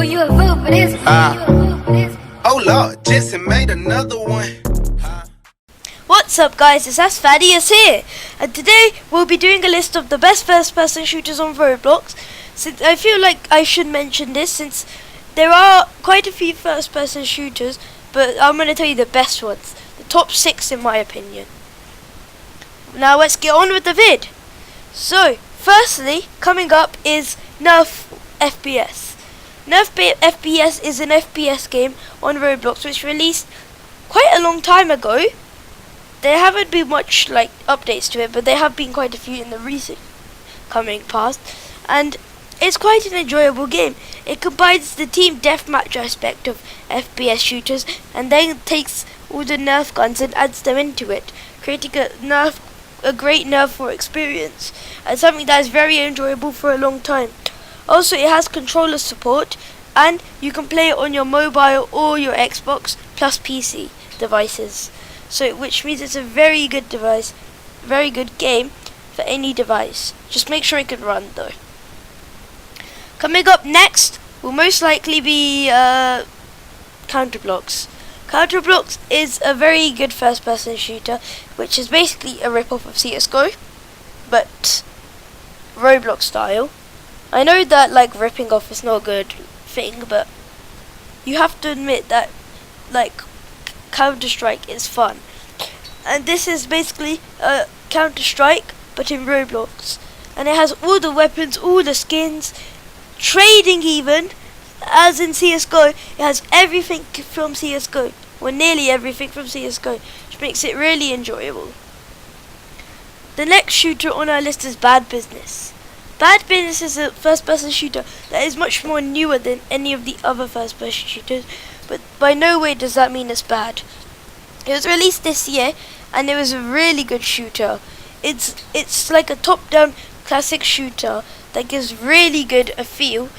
Oh, you a fool for this. Oh Lord, Jesse made another one. What's up guys, it's Thaddeus here, and today we'll be doing a list of the best first-person shooters on Roblox. Since I feel like I should mention this, since there are quite a few first-person shooters, but I'm going to tell you the best ones, the top 6 in my opinion. Now let's get on with the vid. So, firstly, coming up is Nerf FPS. Nerf FPS is an FPS game on Roblox which released quite a long time ago. There haven't been much like updates to it, but there have been quite a few in the recent coming past, and it's quite an enjoyable game. It combines the team deathmatch aspect of FPS shooters and then takes all the Nerf guns and adds them into it, creating a great Nerf war experience and something that is very enjoyable for a long time. Also, it has controller support, and you can play it on your mobile or your Xbox plus PC devices. So, which means it's a very good device, very good game for any device. Just make sure it can run though. Coming up next will most likely be Counterblocks. Counterblocks is a very good first-person shooter, which is basically a rip-off of CS:GO, but Roblox style. I know that like ripping off is not a good thing, but you have to admit that like Counter-Strike is fun, and this is basically a Counter-Strike but in Roblox, and it has all the weapons, all the skins, trading even, as in CS:GO. It has everything from CS:GO, or nearly everything from CS:GO, which makes it really enjoyable. The next shooter on our list is Bad Business. Bad Business is a first-person shooter that is much more newer than any of the other first-person shooters, but by no way does that mean it's bad. It was released this year, and it was a really good shooter. It's like a top-down classic shooter that gives really good a feel,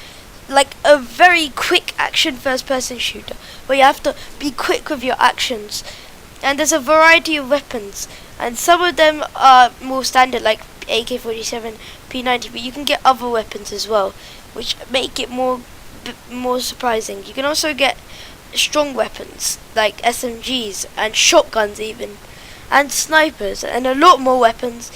like a very quick action first-person shooter, where you have to be quick with your actions. And there's a variety of weapons, and some of them are more standard, like AK-47, P90, but you can get other weapons as well, which make it more surprising. You can also get strong weapons like SMGs and shotguns even, and snipers, and a lot more weapons,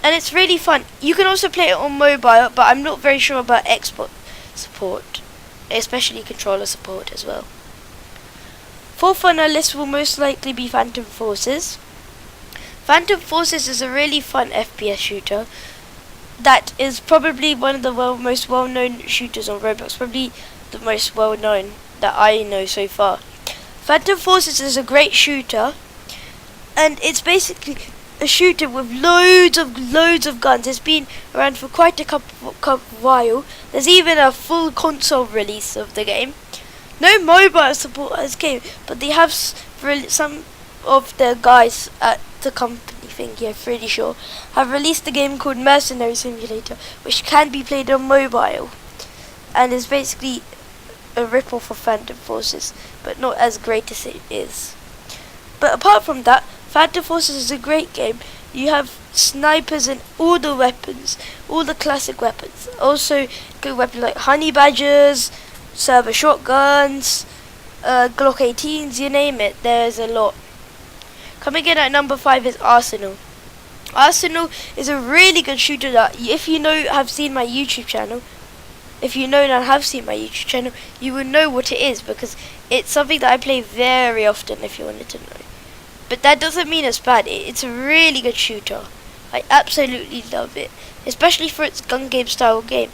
and it's really fun. You can also play it on mobile, but I'm not very sure about Xbox support, especially controller support as well. Fourth on our list will most likely be Phantom Forces. Phantom Forces is a really fun FPS shooter that is probably one of the most well-known shooters on Roblox, probably the most well-known that I know so far. Phantom Forces is a great shooter, and it's basically a shooter with loads of guns. It's been around for quite a while. There's even a full console release of the game. No mobile support as game, but they have some of the guys at the company thingy, I'm pretty sure, have released a game called Mercenary Simulator, which can be played on mobile, and is basically a rip-off of Phantom Forces, but not as great as it is. But apart from that, Phantom Forces is a great game. You have snipers and all the weapons, all the classic weapons. Also, good weapons like honey badgers, server shotguns, Glock 18s, you name it. There's a lot. Coming in at number 5 is Arsenal. Arsenal is a really good shooter that, if you have seen my YouTube channel, you will know what it is, because it's something that I play very often, if you wanted to know. But that doesn't mean it's bad. It's a really good shooter. I absolutely love it, especially for its gun game style gameplay,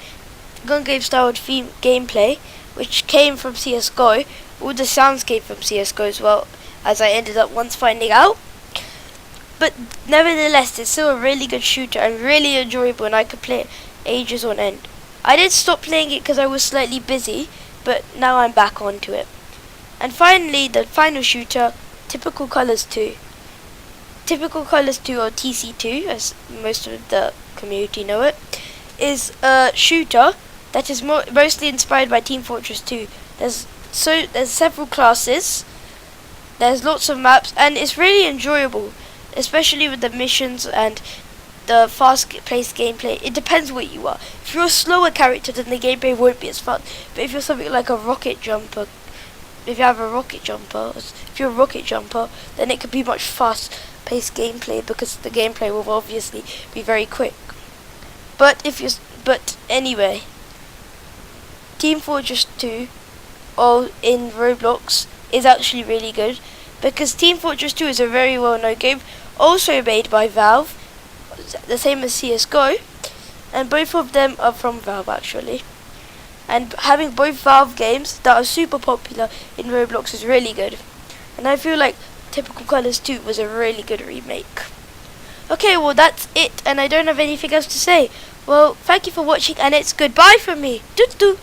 which came from CS:GO. All the sounds came from CS:GO as well, as I ended up once finding out. But nevertheless, it's still a really good shooter and really enjoyable, and I could play it ages on end. I did stop playing it because I was slightly busy, but now I'm back onto it. And finally, the final shooter, Typical Colors 2. Typical Colors 2, or TC2, as most of the community know it, is a shooter that is mostly inspired by Team Fortress 2. There's several classes, there's lots of maps, and it's really enjoyable, especially with the missions and the fast-paced gameplay. It depends what you are. If you're a slower character, then the gameplay won't be as fun. But if you're something like a rocket jumper, if you're a rocket jumper, then it could be much fast-paced gameplay because the gameplay will obviously be very quick. But anyway, Team Fortress 2, in Roblox, is actually really good because Team Fortress 2 is a very well-known game, also made by Valve, the same as CS:GO, and both of them are from Valve actually. And having both Valve games that are super popular in Roblox is really good. And I feel like Typical Colors 2 was a really good remake. Okay, well that's it, and I don't have anything else to say. Well, thank you for watching, and it's goodbye from me. Doo doo.